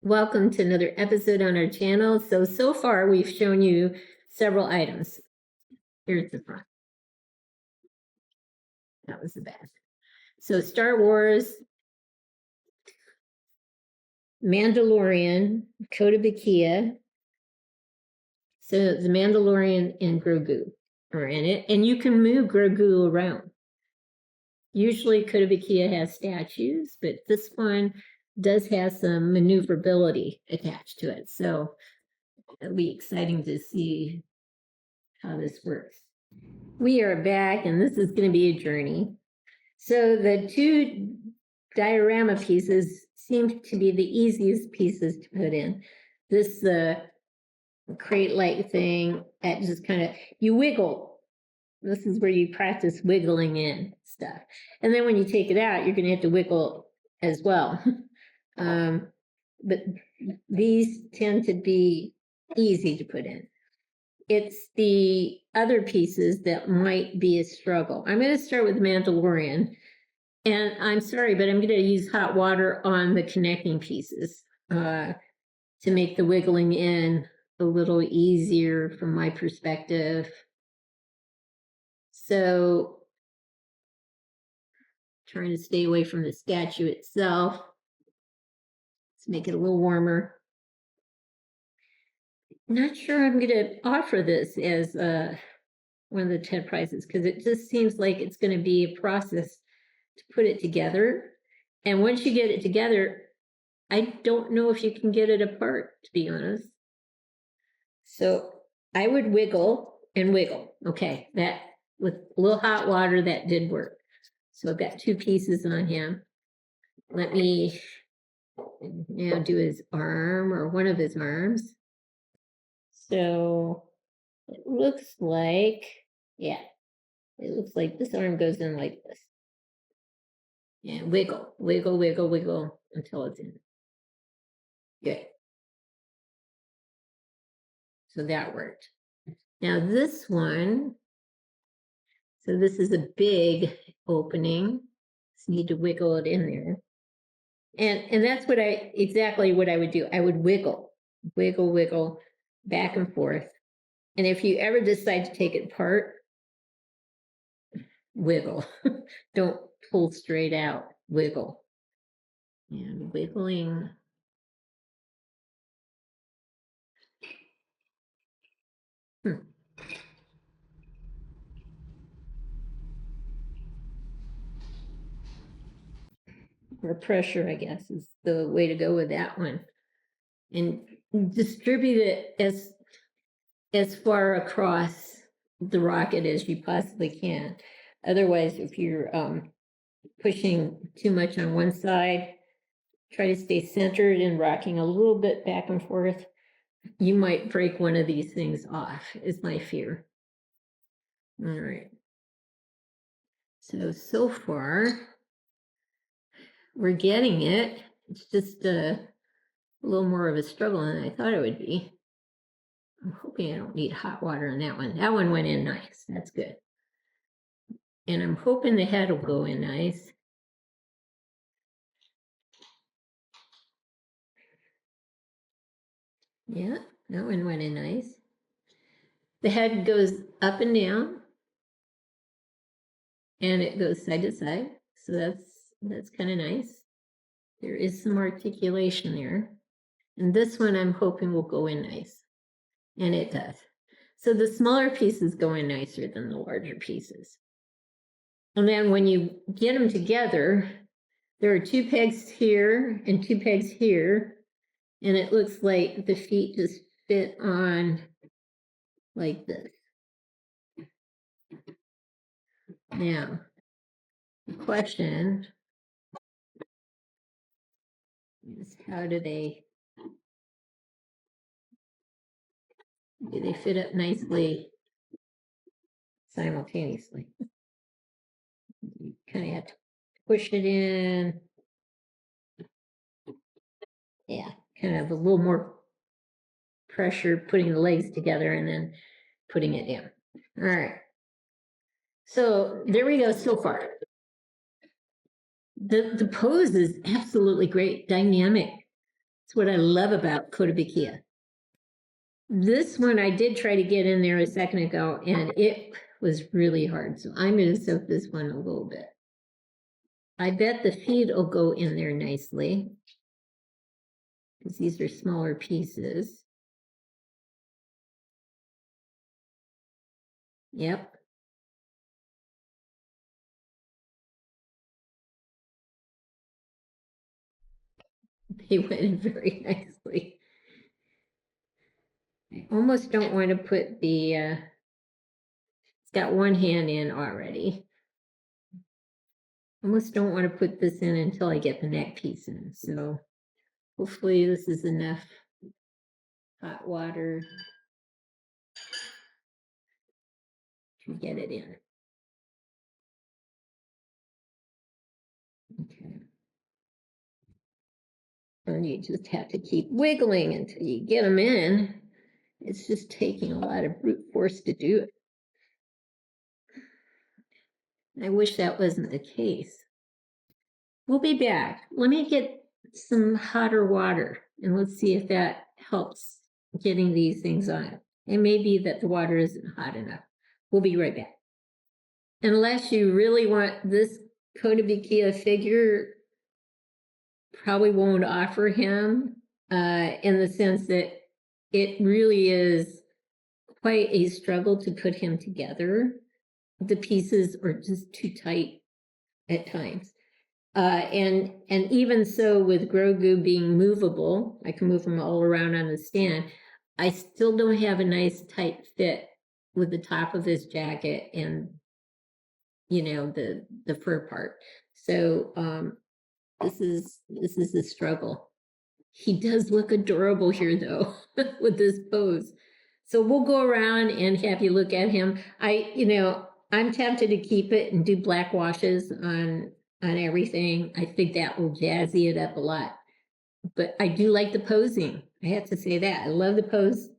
Welcome to another episode on our channel. So far we've shown you several items. Here's the front. That was the back. So Star Wars, Mandalorian, KOTOBUKIYA. So the Mandalorian and GROGU are in it, and you can move GROGU around. Usually KOTOBUKIYA has statues, but this one does have some maneuverability attached to it. So it'll be exciting to see how this works. We are back, and this is going to be a journey. So the two diorama pieces seem to be the easiest pieces to put in. This crate-like thing that just kind of, you wiggle. This is where you practice wiggling in stuff. And then when you take it out, you're going to have to wiggle as well. But these tend to be easy to put in. It's the other pieces that might be a struggle. I'm going to start with Mandalorian. And I'm sorry, but I'm going to use hot water on the connecting pieces to make the wiggling in a little easier from my perspective. So, trying to stay away from the statue itself. Let's make it a little warmer. Not sure I'm going to offer this as one of the 10 prizes because it just seems like it's going to be a process to put it together. And once you get it together, I don't know if you can get it apart, to be honest. So I would wiggle and wiggle. Okay, that with a little hot water, that did work. So I've got two pieces on him. Let me now do his arm or one of his arms. So it looks like, yeah, it looks like this arm goes in like this. And wiggle, wiggle, wiggle, wiggle until it's in. Good. So that worked. Now this one, so this is a big opening. So you need to wiggle it in there. And that's what exactly what I would do. I would wiggle, wiggle, wiggle, back and forth. And if you ever decide to take it apart, wiggle. Don't pull straight out, wiggle. And wiggling. Or pressure, I guess, is the way to go with that one. And distribute it as far across the rocket as you possibly can. Otherwise, if you're pushing too much on one side, try to stay centered and rocking a little bit back and forth. You might break one of these things off, is my fear. All right. So far, we're getting it. It's just a little more of a struggle than I thought it would be. I'm hoping I don't need hot water on that one. That one went in nice. That's good. And I'm hoping the head will go in nice. Yeah, that one went in nice. The head goes up and down. And it goes side to side. So that's kind of nice. There is some articulation there. And this one I'm hoping will go in nice. And it does. So the smaller pieces go in nicer than the larger pieces. And then when you get them together, there are two pegs here and two pegs here. And it looks like the feet just fit on like this. Now, the question is, how do they fit up nicely simultaneously? You kind of have to push it in. Yeah, kind of a little more pressure putting the legs together and then putting it down. All right. So there we go so far. The pose is absolutely great, dynamic. That's what I love about Kotobukiya. This one I did try to get in there a second ago, and it was really hard. So I'm going to soak this one a little bit. I bet the feed will go in there nicely, because these are smaller pieces. Yep. They went in very nicely. I almost don't want to put the, it's got one hand in already. Almost don't want to put this in until I get the neck piece in. So hopefully this is enough hot water to get it in. Okay. And you just have to keep wiggling until you get them in. It's just taking a lot of brute force to do it. I wish that wasn't the case. We'll be back. Let me get some hotter water and let's see if that helps getting these things on. It may be that the water isn't hot enough. We'll be right back. Unless you really want this Kotobukiya figure, probably won't offer him in the sense that it really is quite a struggle to put him together. The pieces are just too tight at times. And even so, with Grogu being movable, I can move him all around on the stand. I still don't have a nice tight fit with the top of his jacket and, you know, the fur part. So this is a struggle. He does look adorable here, though, with this pose. So we'll go around and have you look at him. I'm tempted to keep it and do black washes on everything. I think that will jazzy it up a lot. But I do like the posing. I have to say that. I love the pose.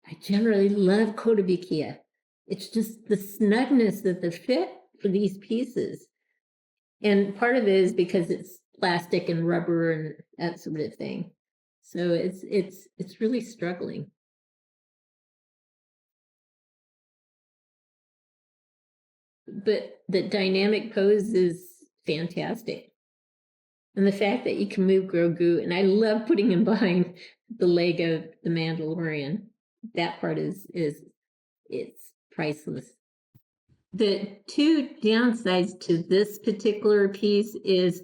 I generally love Kotobukiya. It's just the snugness of the fit for these pieces. And part of it is because it's plastic and rubber and that sort of thing. So it's really struggling. But the dynamic pose is fantastic. And the fact that you can move Grogu, and I love putting him behind the leg of the Mandalorian. That part is it's priceless. The two downsides to this particular piece is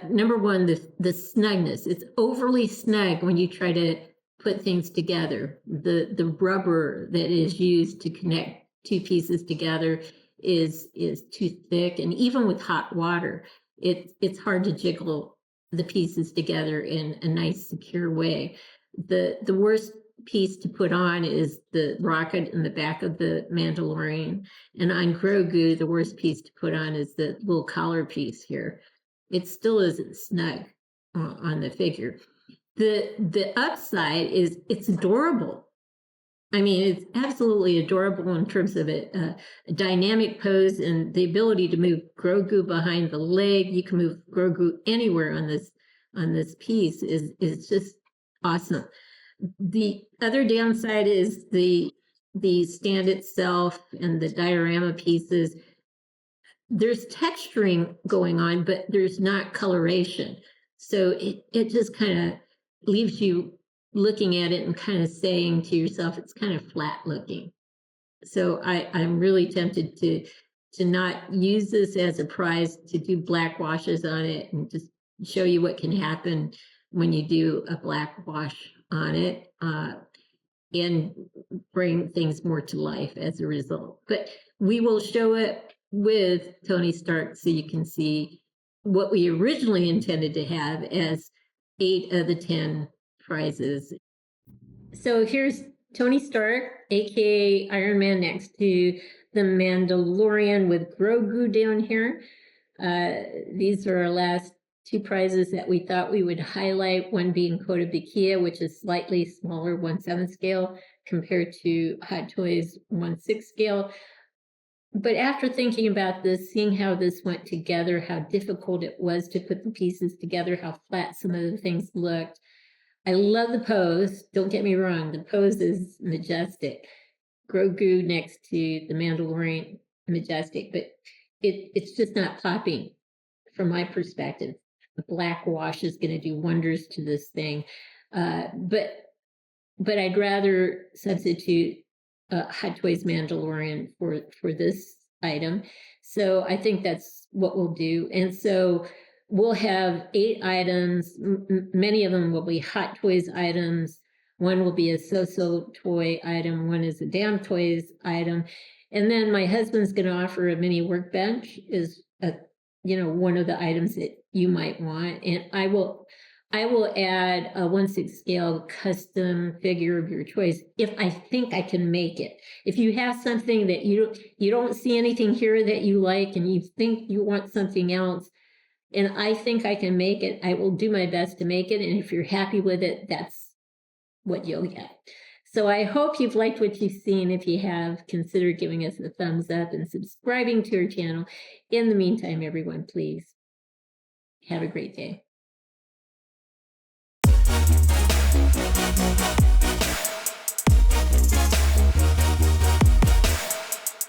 number one, the snugness. It's overly snug when you try to put things together. The rubber that is used to connect two pieces together is too thick, and even with hot water, it's hard to jiggle the pieces together in a nice, secure way. The worst piece to put on is the rocket in the back of the Mandalorian, and on Grogu, the worst piece to put on is the little collar piece here. It still isn't snug on the figure. The upside is it's adorable. I mean, it's absolutely adorable in terms of a dynamic pose and the ability to move Grogu behind the leg. You can move Grogu anywhere on this piece is just awesome. The other downside is the stand itself and the diorama pieces. There's texturing going on, but there's not coloration. So it just kind of leaves you looking at it and kind of saying to yourself, it's kind of flat looking. So I'm really tempted to not use this as a prize, to do black washes on it and just show you what can happen when you do a black wash on it and bring things more to life as a result. But we will show it with Tony Stark so you can see what we originally intended to have as 8 of the 10 prizes. So here's Tony Stark, aka Iron Man, next to the Mandalorian with Grogu down here. These are our last 2 prizes that we thought we would highlight, one being Kotobukiya, which is slightly smaller, 1/7 scale, compared to Hot Toys 1/6 scale. but after thinking about this, seeing how this went together, how difficult it was to put the pieces together, how flat some of the things looked. I love the pose. Don't get me wrong. The pose is majestic. Grogu next to the Mandalorian, majestic, but it's just not popping from my perspective. The black wash is going to do wonders to this thing. But I'd rather substitute Hot Toys Mandalorian for this item. So I think that's what we'll do. And so we'll have 8 items. Many of them will be Hot Toys items. One will be a so-so toy item. One is a Damn Toys item. And then my husband's going to offer a mini workbench is one of the items that you might want. And I will add a 1/6 scale custom figure of your choice if I think I can make it. If you have something that you don't see anything here that you like and you think you want something else, and I think I can make it, I will do my best to make it. And if you're happy with it, that's what you'll get. So I hope you've liked what you've seen. If you have, consider giving us a thumbs up and subscribing to our channel. In the meantime, everyone, please have a great day.